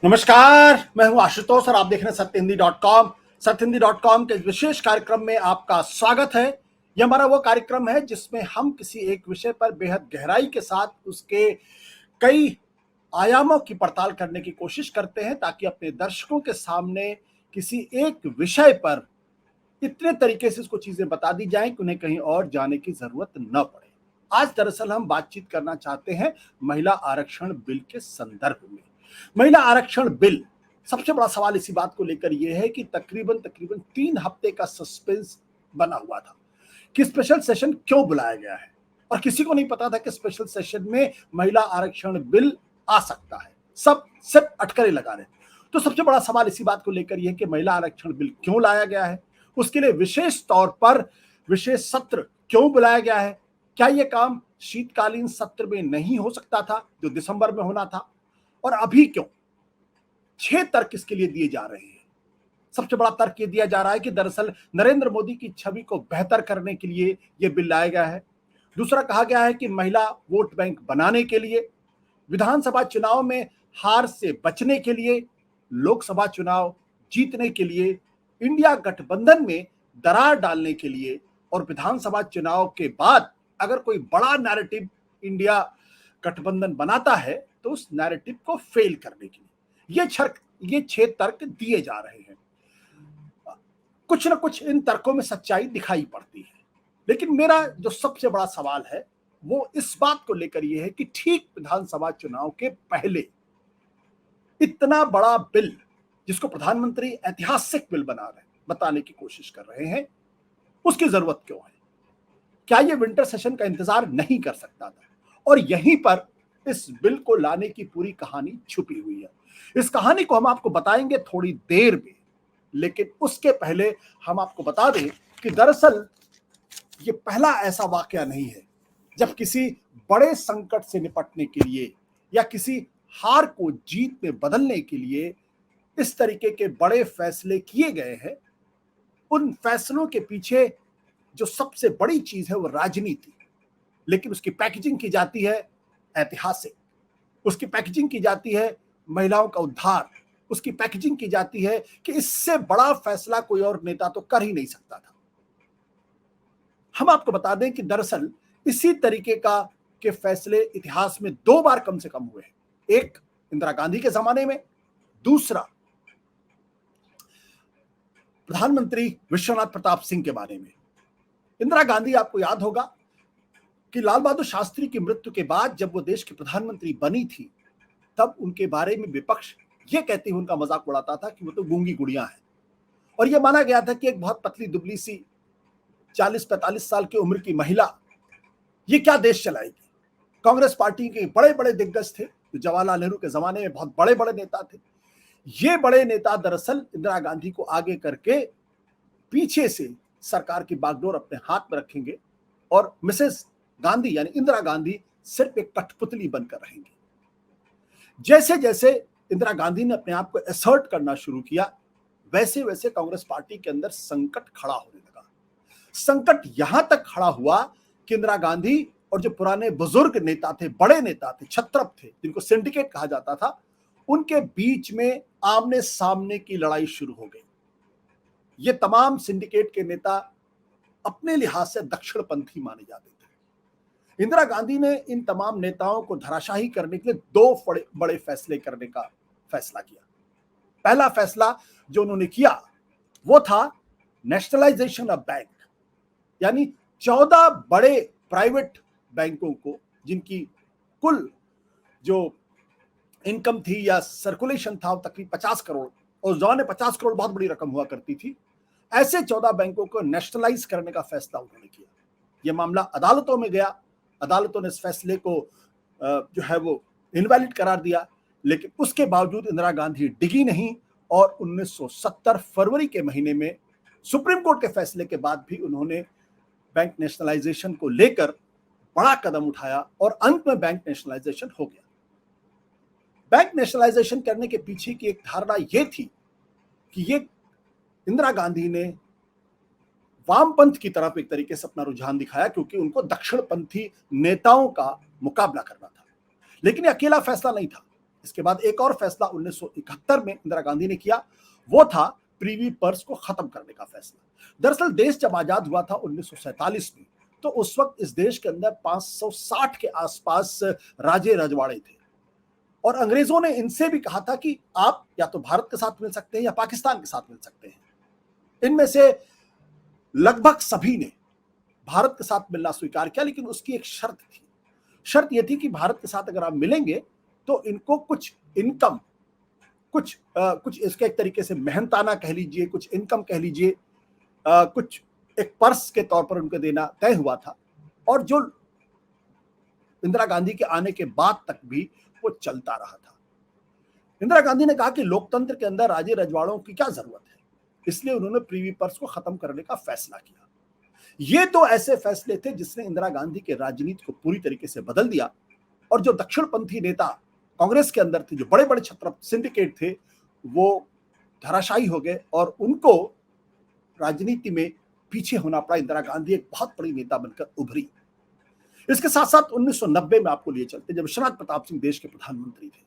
नमस्कार, मैं हूं आशुतोष और आप देख रहे हैं सत्यहिंदी.com। सत्यहिंदी.com के इस विशेष कार्यक्रम में आपका स्वागत है। यह हमारा वो कार्यक्रम है जिसमें हम किसी एक विषय पर बेहद गहराई के साथ उसके कई आयामों की पड़ताल करने की कोशिश करते हैं ताकि अपने दर्शकों के सामने किसी एक विषय पर इतने तरीके से उसको चीजें बता दी जाएं कि उन्हें कहीं और जाने की जरूरत न पड़े। आज दरअसल हम बातचीत करना चाहते हैं महिला आरक्षण बिल के संदर्भ में। महिला आरक्षण बिल, सबसे बड़ा सवाल इसी बात को लेकर यह है कि तकरीबन 3 हफ्ते का सस्पेंस बना हुआ था कि स्पेशल सेशन क्यों बुलाया गया है और किसी को नहीं पता था कि स्पेशल सेशन में महिला आरक्षण बिल आ सकता है। सब सिर्फ अटकलें लगा रहे। तो सबसे बड़ा सवाल इसी बात को लेकर यह है कि महिला आरक्षण बिल क्यों लाया गया है, उसके लिए विशेष तौर पर विशेष सत्र क्यों बुलाया गया है, क्या यह काम शीतकालीन सत्र में नहीं हो सकता था जो दिसंबर में होना था, और अभी क्यों 6 तर्क इसके लिए दिए जा रहे हैं। सबसे बड़ा तर्क ये दिया जा रहा है कि दरअसल नरेंद्र मोदी की छवि को बेहतर करने के लिए यह बिल लाया गया है। दूसरा कहा गया है कि महिला वोट बैंक बनाने के लिए, विधानसभा चुनाव में हार से बचने के लिए, लोकसभा चुनाव जीतने के लिए, इंडिया गठबंधन में दरार डालने के लिए और विधानसभा चुनाव के बाद अगर कोई बड़ा नैरेटिव इंडिया गठबंधन बनाता है तो उस नैरेटिव को फेल करने के लिए ये 6 तर्क दिए जा रहे हैं। कुछ ना कुछ इन तर्कों में सच्चाई दिखाई पड़ती है, लेकिन मेरा जो सबसे बड़ा सवाल है वो इस बात को लेकर यह है कि ठीक विधानसभा चुनाव के पहले इतना बड़ा बिल, जिसको प्रधानमंत्री ऐतिहासिक बिल बताने की कोशिश कर रहे हैं, उसकी जरूरत क्यों है? क्या यह विंटर सेशन का इंतजार नहीं कर सकता था? और यहीं पर इस बिल को लाने की पूरी कहानी छुपी हुई है। इस कहानी को हम आपको बताएंगे थोड़ी देर में, लेकिन उसके पहले हम आपको बता दें कि दरअसल ये पहला ऐसा वाकया नहीं है जब किसी बड़े संकट से निपटने के लिए या किसी हार को जीत में बदलने के लिए इस तरीके के बड़े फैसले किए गए हैं। उन फैसलों के पीछे जो सबसे बड़ी चीज है वो राजनीति, लेकिन उसकी पैकेजिंग की जाती है ऐतिहासिक, उसकी पैकेजिंग की जाती है महिलाओं का उद्धार, उसकी पैकेजिंग की जाती है कि इससे बड़ा फैसला कोई और नेता तो कर ही नहीं सकता था। हम आपको बता दें कि दरअसल इसी तरीके के फैसले इतिहास में 2 बार कम से कम हुए हैं। एक इंदिरा गांधी के जमाने में, दूसरा प्रधानमंत्री विश्वनाथ प्रताप सिंह के बारे में। इंदिरा गांधी, आपको याद होगा कि लाल बहादुर शास्त्री की मृत्यु के बाद जब वो देश की प्रधानमंत्री बनी थी, तब उनके बारे में विपक्ष ये कहते हुए उनका मजाक उड़ाता था कि वो तो गूंगी गुड़िया है, और यह माना गया था कि एक बहुत पतली दुबली सी 40-45 साल की उम्र की महिला ये क्या देश चलाएगी। कांग्रेस पार्टी के बड़े बड़े दिग्गज थे जो जवाहरलाल नेहरू के जमाने में बहुत बड़े बड़े नेता थे। ये बड़े नेता दरअसल इंदिरा गांधी को आगे करके पीछे से सरकार की बागडोर अपने हाथ में रखेंगे और मिसेस गांधी यानी इंदिरा गांधी सिर्फ एक कठपुतली बनकर रहेंगी। जैसे जैसे इंदिरा गांधी ने अपने आप को असर्ट करना शुरू किया, वैसे वैसे कांग्रेस पार्टी के अंदर संकट खड़ा होने लगा। संकट यहां तक खड़ा हुआ कि इंदिरा गांधी और जो पुराने बुजुर्ग नेता थे, बड़े नेता थे, छत्रप थे, जिनको सिंडिकेट कहा जाता था, उनके बीच में आमने सामने की लड़ाई शुरू हो गई। ये तमाम सिंडिकेट के नेता अपने लिहाज से दक्षिणपंथी माने जाते थे। इंदिरा गांधी ने इन तमाम नेताओं को धराशाही करने के लिए 2 बड़े फैसले करने का फैसला किया। पहला फैसला जो उन्होंने किया वो था नेशनलाइजेशन ऑफ बैंक, यानी 14 बड़े प्राइवेट बैंकों को, जिनकी कुल जो इनकम थी या सर्कुलेशन था वो तकरीबन 50 करोड़, और उस जमाने 50 करोड़ बहुत बड़ी रकम हुआ करती थी। ऐसे 14 बैंकों को नेशनलाइज करने का फैसला उन्होंने किया। यह मामला अदालतों में गया, अदालतों ने इस फैसले को जो है वो इनवैलिड करार दिया, लेकिन उसके बावजूद इंदिरा गांधी डिगी नहीं और 1970 फरवरी के महीने में सुप्रीम कोर्ट के फैसले के बाद भी उन्होंने बैंक नेशनलाइजेशन को लेकर बड़ा कदम उठाया और अंत में बैंक नेशनलाइजेशन हो गया। बैंक नेशनलाइजेशन करने के पीछे की एक धारणा यह थी कि ये इंदिरा गांधी ने वामपंथ की तरफ एक तरीके से अपना रुझान दिखाया, क्योंकि उनको दक्षिणपंथी नेताओं का मुकाबला करना था। लेकिन ये अकेला फैसला नहीं था। इसके बाद एक और फैसला 1971 में इंदिरा गांधी ने किया, वो था प्रीवी पर्स को खत्म करने का फैसला। दरअसल देश जब आजाद हुआ था 1947 में, तो उस वक्त इस देश के अंदर 560 के आसपास राजे रजवाड़े थे, और अंग्रेजों ने इनसे भी कहा था कि आप या तो भारत के साथ मिल सकते हैं या पाकिस्तान के साथ मिल सकते हैं। इनमें से लगभग सभी ने भारत के साथ मिलना स्वीकार किया, लेकिन उसकी एक शर्त थी। शर्त यह थी कि भारत के साथ अगर आप मिलेंगे तो इनको कुछ इनकम, कुछ इसके एक तरीके से मेहनताना कह लीजिए, कुछ इनकम कह लीजिए, कुछ एक पर्स के तौर पर उनको देना तय हुआ था, और जो इंदिरा गांधी के आने के बाद तक भी वो चलता रहा था। इंदिरा गांधी ने कहा कि लोकतंत्र के अंदर राजे रजवाड़ों की क्या जरूरत है, इसलिए उन्होंने प्रीवी पर्स को खत्म करने का फैसला किया। ये तो ऐसे फैसले थे जिसने इंदिरा गांधी के राजनीति को पूरी तरीके से बदल दिया, और जो दक्षिणपंथी नेता कांग्रेस के अंदर थे, जो बड़े बड़े छत्र सिंडिकेट थे, वो धराशायी हो गए और उनको राजनीति में पीछे होना पड़ा। इंदिरा गांधी एक बहुत बड़ी नेता बनकर उभरी। इसके साथ साथ 1990 में आपको लिए चलते, जब विश्वनाथ प्रताप सिंह देश के प्रधानमंत्री थे।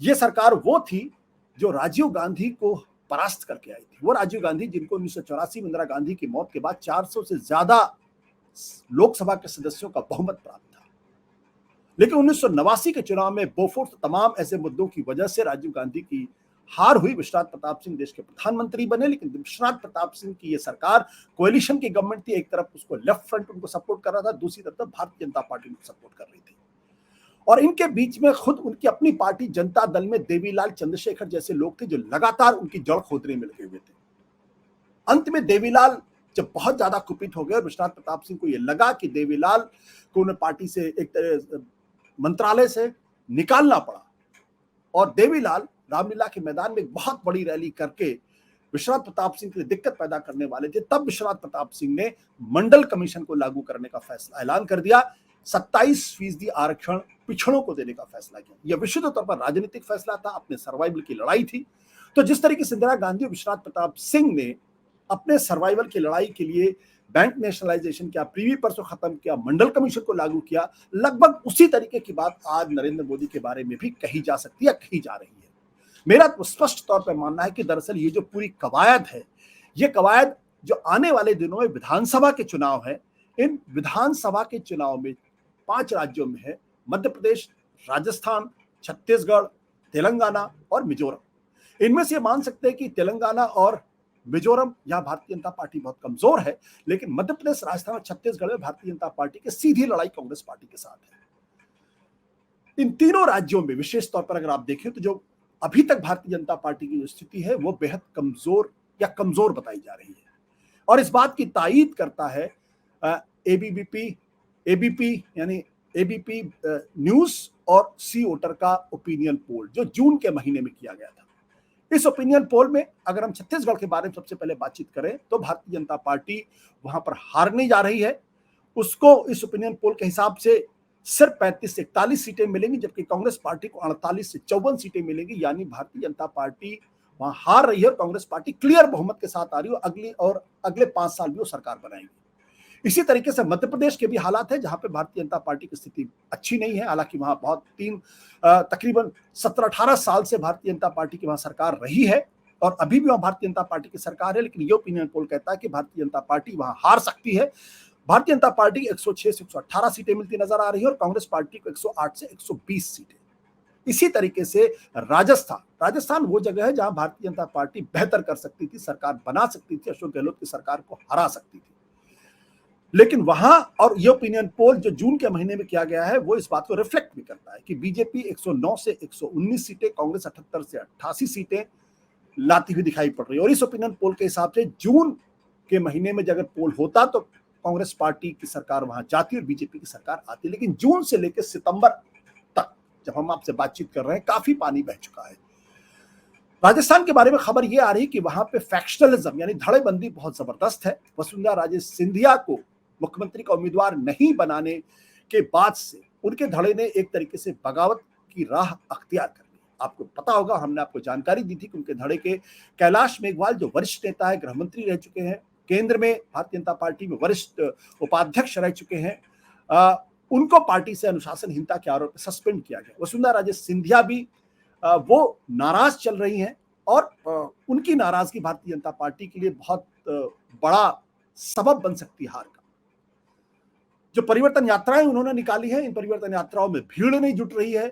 यह सरकार वो थी जो राजीव गांधी को परास्त करके आई थी। वो राजीव गांधी जिनको 1984 में इंदिरा गांधी की मौत के बाद 400 से ज्यादा लोकसभा के सदस्यों का बहुमत प्राप्त था, लेकिन 1989 के चुनाव में बोफोर्स तमाम ऐसे मुद्दों की वजह से राजीव गांधी की हार हुई। विश्वनाथ प्रताप सिंह देश के प्रधानमंत्री बने, लेकिन विश्वनाथ प्रताप सिंह की यह सरकार कोएलिशन की गवर्नमेंट थी। एक तरफ उसको लेफ्ट फ्रंट उनको सपोर्ट कर रहा था, दूसरी तरफ भारतीय जनता पार्टी उनको सपोर्ट कर रही थी, और इनके बीच में खुद उनकी अपनी पार्टी जनता दल में देवीलाल चंद्रशेखर जैसे लोग थे जो लगातार उनकी जड़ खोदने में लगे हुए थे। अंत में देवीलाल जब बहुत ज्यादा कुपित हो गए और विश्वनाथ प्रताप सिंह को यह लगा कि देवीलाल को उन्हें पार्टी से एक तरह मंत्रालय से निकालना पड़ा, और देवीलाल रामलीला के मैदान में एक बहुत बड़ी रैली करके विश्वनाथ प्रताप सिंह के लिए दिक्कत पैदा करने वाले थे। तब विश्वनाथ प्रताप सिंह ने मंडल कमीशन को लागू करने का फैसला ऐलान कर दिया, 27% आरक्षण पिछड़ों को देने का फैसला किया। यह विशुद्ध तौर पर राजनीतिक फैसला था, अपने सर्वाइवल की लड़ाई थी। तो जिस तरीके से इंदिरा गांधी और विश्वनाथ प्रताप सिंह ने अपने सर्वाइवल की लड़ाई के लिए बैंक नेशनलाइजेशन किया, प्रीवी पर्स को खत्म किया, मंडल कमीशन को लागू किया, लगभग उसी तरीके की बात आज नरेंद्र मोदी के बारे में भी कही जा सकती है, कही जा रही है। मेरा तो स्पष्ट तौर पर मानना है कि दरअसल ये जो पूरी कवायद है, ये कवायद जो आने वाले दिनों में विधानसभा के चुनाव है, इन विधानसभा के चुनाव में 5 राज्यों में है, मध्य प्रदेश, राजस्थान, छत्तीसगढ़, तेलंगाना और मिजोरम। इनमें से मान सकते हैं कि तेलंगाना और मिजोरम, यहां भारतीय जनता पार्टी बहुत कमजोर है, लेकिन मध्य प्रदेश, राजस्थान और छत्तीसगढ़ में भारतीय जनता पार्टी की सीधी लड़ाई कांग्रेस पार्टी के साथ है। इन तीनों राज्यों में विशेष तौर पर अगर आप देखें तो जो अभी तक भारतीय जनता पार्टी की जो स्थिति है वो बेहद कमजोर या कमजोर बताई जा रही है, और इस बात की तायीद करता है एबीपी यानी एबीपी न्यूज और सी वोटर का ओपिनियन पोल जो जून के महीने में किया गया था। इस ओपिनियन पोल में अगर हम छत्तीसगढ़ के बारे में सबसे पहले बातचीत करें तो भारतीय जनता पार्टी वहां पर हारने जा रही है। उसको इस ओपिनियन पोल के हिसाब से सिर्फ 35 से 41 सीटें मिलेंगी, जबकि कांग्रेस पार्टी को 48 से 54 सीटें मिलेंगी। यानी भारतीय जनता पार्टी वहां हार रही है और कांग्रेस पार्टी क्लियर बहुमत के साथ आ रही है, अगले 5 साल भी वो सरकार बनाएंगे। इसी तरीके से मध्य प्रदेश के भी हालात है, जहां पे भारतीय जनता पार्टी की स्थिति अच्छी नहीं है। हालांकि वहां बहुत तकरीबन 17-18 साल से भारतीय जनता पार्टी की वहां सरकार रही है और अभी भी वहां भारतीय जनता पार्टी की सरकार है, लेकिन ये ओपिनियन पोल कहता है कि भारतीय जनता पार्टी वहां हार सकती है। भारतीय जनता पार्टी को 106 से 118 सीटें मिलती नजर आ रही है और कांग्रेस पार्टी को 108 से 120 सीटें। इसी तरीके से राजस्थान वो जगह है जहां भारतीय जनता पार्टी बेहतर कर सकती थी, सरकार बना सकती थी, अशोक गहलोत की सरकार को हरा सकती थी। लेकिन वहां, और ये ओपिनियन पोल जो जून के महीने में किया गया है वो इस बात को रिफ्लेक्ट भी करता है कि बीजेपी 109 से 119 सीटें, कांग्रेस 78 से 88 सीटें लाती हुई दिखाई पड़ रही है। और इस ओपिनियन पोल के हिसाब से जून के महीने में अगर पोल होता तो कांग्रेस पार्टी की सरकार वहां जाती और बीजेपी की सरकार आती, लेकिन जून से लेकर सितंबर तक जब हम आपसे बातचीत कर रहे हैं काफी पानी बह चुका है। राजस्थान के बारे में खबर यह आ रही कि वहां पे फैक्शनलिज्म यानी धड़ेबंदी बहुत जबरदस्त है। वसुंधरा राजे सिंधिया को मुख्यमंत्री का उम्मीदवार नहीं बनाने के बाद से उनके धड़े ने एक तरीके से बगावत की राह अख्तियार कर ली। आपको पता होगा, हमने आपको जानकारी दी थी कि उनके धड़े के कैलाश मेघवाल जो वरिष्ठ नेता है, गृह मंत्री रह चुके हैं, केंद्र में भारतीय जनता पार्टी में वरिष्ठ उपाध्यक्ष रह चुके हैं, उनको पार्टी से अनुशासनहीनता के आरोप में सस्पेंड किया गया। वसुंधरा राजे सिंधिया भी वो नाराज चल रही हैं और उनकी नाराजगी भारतीय जनता पार्टी के लिए बहुत बड़ा सबब बन सकती है हार का। जो परिवर्तन यात्राएं उन्होंने निकाली है, इन परिवर्तन यात्राओं में भीड़ नहीं जुट रही है।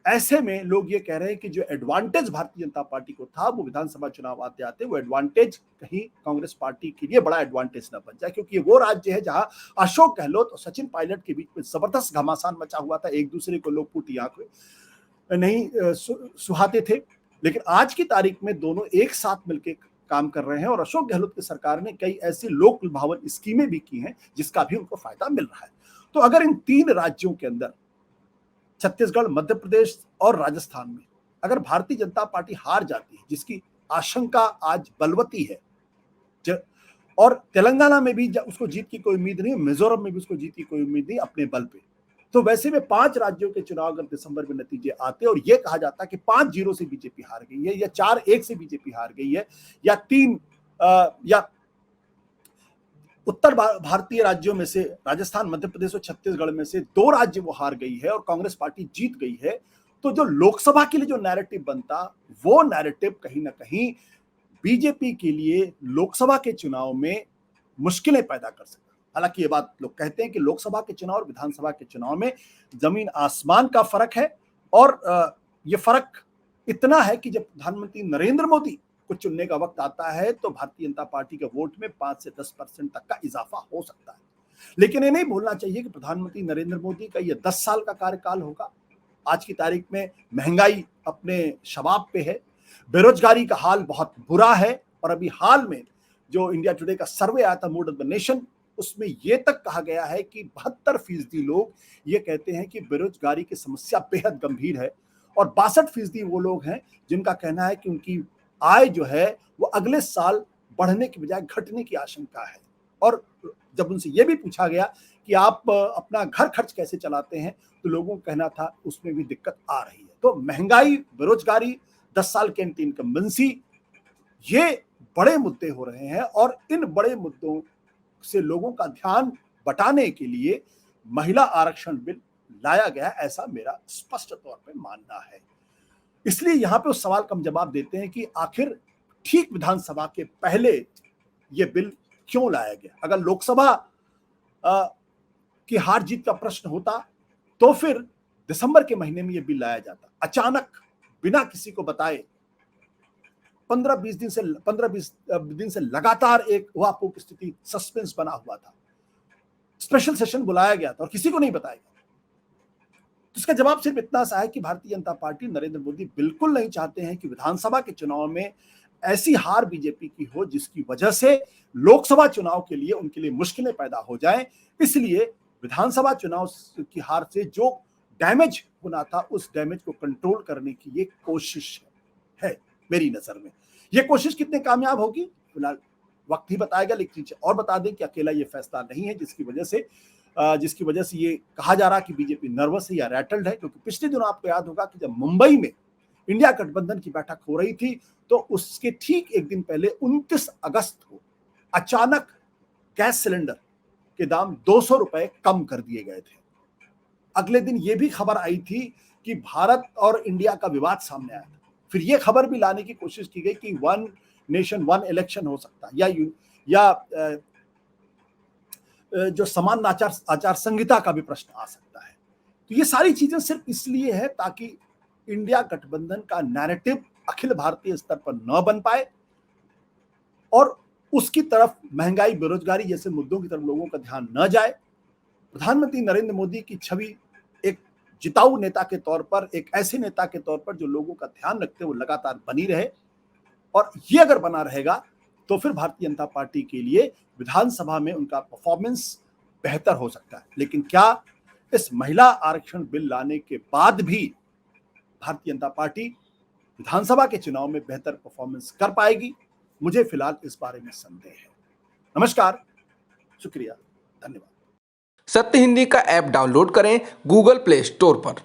ऐसे में लोग ये कह रहे हैं कि जो एडवांटेज भारतीय जनता पार्टी को था वो विधानसभा चुनाव आते आते वो एडवांटेज कहीं कांग्रेस पार्टी के लिए बड़ा एडवांटेज न बन जाए, क्योंकि वो राज्य है जहां अशोक गहलोत और सचिन पायलट के बीच में जबरदस्त घमासान मचा हुआ था। एक दूसरे को लोग फूटी आंख नहीं सुहाते थे, लेकिन आज की तारीख में दोनों एक साथ मिलकर काम कर रहे हैं और अशोक गहलोत की सरकार ने कई ऐसी लोक लुभावन स्कीमें भी की हैं जिसका भी उनको फायदा मिल रहा है। तो अगर इन 3 राज्यों के अंदर छत्तीसगढ़, मध्य प्रदेश और राजस्थान में अगर भारतीय जनता पार्टी हार जाती है, जिसकी आशंका आज बलवती है, और तेलंगाना में भी उसको जीत की कोई उम्मीद नहीं, मिजोरम में भी उसको जीत की कोई उम्मीद नहीं अपने बल पे, तो वैसे में 5 राज्यों के चुनाव अगर दिसंबर में नतीजे आते और ये कहा जाता कि 5-0 से बीजेपी हार गई है या 4-1 से बीजेपी हार गई है या 3 या उत्तर भारतीय राज्यों में से राजस्थान, मध्य प्रदेश और छत्तीसगढ़ में से 2 राज्य वो हार गई है और कांग्रेस पार्टी जीत गई है, तो जो लोकसभा के लिए जो नैरेटिव बनता वो नैरेटिव कहीं ना कहीं बीजेपी के लिए लोकसभा के चुनाव में मुश्किलें पैदा कर सकता। हालांकि ये बात लोग कहते हैं कि लोकसभा के चुनाव और विधानसभा के चुनाव में जमीन आसमान का फर्क है और ये फर्क इतना है कि जब प्रधानमंत्री नरेंद्र मोदी को चुनने का वक्त आता है तो भारतीय जनता पार्टी के वोट में 5 से 10% तक का इजाफा हो सकता है। लेकिन ये नहीं भूलना चाहिए कि प्रधानमंत्री नरेंद्र मोदी का ये 10 साल का कार्यकाल होगा। आज की तारीख में महंगाई अपने शबाब पे है, बेरोजगारी का हाल बहुत बुरा है और अभी हाल में जो इंडिया टुडे का सर्वे आया था मूड ऑफ द नेशन, उसमें यह तक कहा गया है कि 72% लोग ये कहते हैं कि बेरोजगारी की समस्या बेहद गंभीर है और 62% वो लोग हैं जिनका कहना है कि उनकी आय जो है वो अगले साल बढ़ने की बजाय घटने की आशंका है। और जब उनसे ये भी पूछा गया कि आप अपना घर खर्च कैसे चलाते हैं, तो लोगों का कहना था उसमें भी दिक्कत आ रही है। तो महंगाई, बेरोजगारी, 10 साल की एंटी इनकम्बेंसी, ये बड़े मुद्दे हो रहे हैं और इन बड़े मुद्दों से लोगों का ध्यान बटाने के लिए महिला आरक्षण बिल लाया गया, ऐसा मेरा स्पष्ट तौर पे मानना है। इसलिए यहां पे उस सवाल का हम जवाब देते हैं कि आखिर ठीक विधानसभा के पहले ये बिल क्यों लाया गया। अगर लोकसभा की हार जीत का प्रश्न होता तो फिर दिसंबर के महीने में ये बिल लाया जाता। अचानक बिना किसी को बताए 15-20 दिन से लगातार एक वाकई की स्थिति, सस्पेंस बना हुआ था। स्पेशल सेशन बुलाया गया था और किसी को नहीं बताया गया। तो इसका जवाब सिर्फ इतना सा है कि भारतीय जनता पार्टी, नरेंद्र मोदी बिल्कुल नहीं चाहते हैं कि विधानसभा के चुनाव में ऐसी हार बीजेपी की हो जिसकी वजह से लोकसभा चुनाव के लिए उनके लिए मुश्किलें पैदा हो जाएं। इसलिए विधानसभा चुनाव की हार से जो डैमेज होना था उस डैमेज को कंट्रोल करने की ये कोशिश है मेरी नजर में। ये कोशिश कितने कामयाब होगी फिलहाल वक्त ही बताएगा, लेकिन और बता दें कि अकेला ये फैसला नहीं है जिसकी वजह से ये कहा जा रहा कि बीजेपी नर्वस है या रैटल्ड है। क्योंकि पिछले दिनों आपको याद होगा कि जब मुंबई में इंडिया गठबंधन की बैठक हो रही थी तो उसके ठीक एक दिन पहले 29 अगस्त को अचानक गैस सिलेंडर के दाम 200 रुपए कम कर दिए गए थे। अगले दिन ये भी खबर आई थी कि भारत और इंडिया का विवाद सामने आया था। फिर ये खबर भी लाने की कोशिश की गई कि 1 नेशन 1 इलेक्शन हो सकता है या जो समान आचार संहिता का भी प्रश्न आ सकता है। तो ये सारी चीजें सिर्फ इसलिए है ताकि इंडिया गठबंधन का नैरेटिव अखिल भारतीय स्तर पर न बन पाए और उसकी तरफ महंगाई, बेरोजगारी जैसे मुद्दों की तरफ लोगों का ध्यान न जाए। प्रधानमंत्री नरेंद्र मोदी की छवि एक जिताऊ नेता के तौर पर, एक ऐसे नेता के तौर पर जो लोगों का ध्यान रखते वो लगातार बनी रहे, और ये अगर बना रहेगा तो फिर भारतीय जनता पार्टी के लिए विधानसभा में उनका परफॉर्मेंस बेहतर हो सकता है। लेकिन क्या इस महिला आरक्षण बिल लाने के बाद भी भारतीय जनता पार्टी विधानसभा के चुनाव में बेहतर परफॉर्मेंस कर पाएगी? मुझे फिलहाल इस बारे में संदेह है। नमस्कार, शुक्रिया, धन्यवाद। सत्य हिंदी का ऐप डाउनलोड करें गूगल प्ले स्टोर पर।